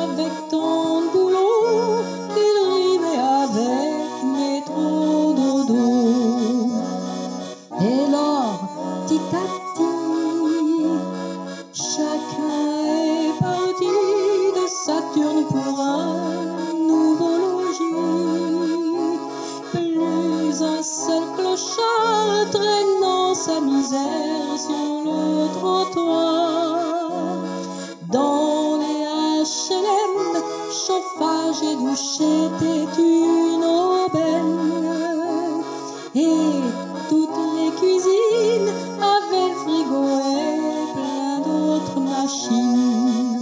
avec tant de boulot qu'il rimait avec métro-dodo. Et lors, petit à petit, chacun est parti de Saturne pour un nouveau logis. Plus un seul clochard traînant sa misère sur le trottoir. Dans les HLM, chauffage et douche étaient une aubaine. Et toutes les cuisines avaient le frigo et plein d'autres machines.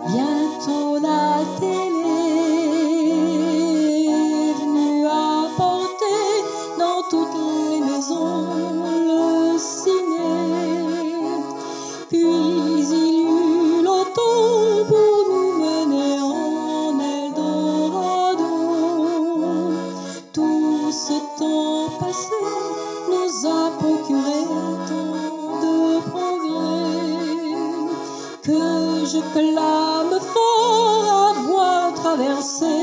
Bientôt la télé est venue apporter dans toutes les maisons le ciné. Puis il y eut l'auto pour nous mener en Eldorado. Tout ce temps passé nous a procuré tant de progrès que je clame fort avoir traversé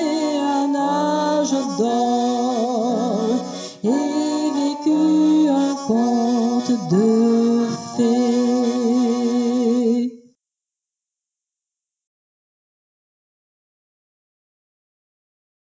un âge d'or et vécu un conte de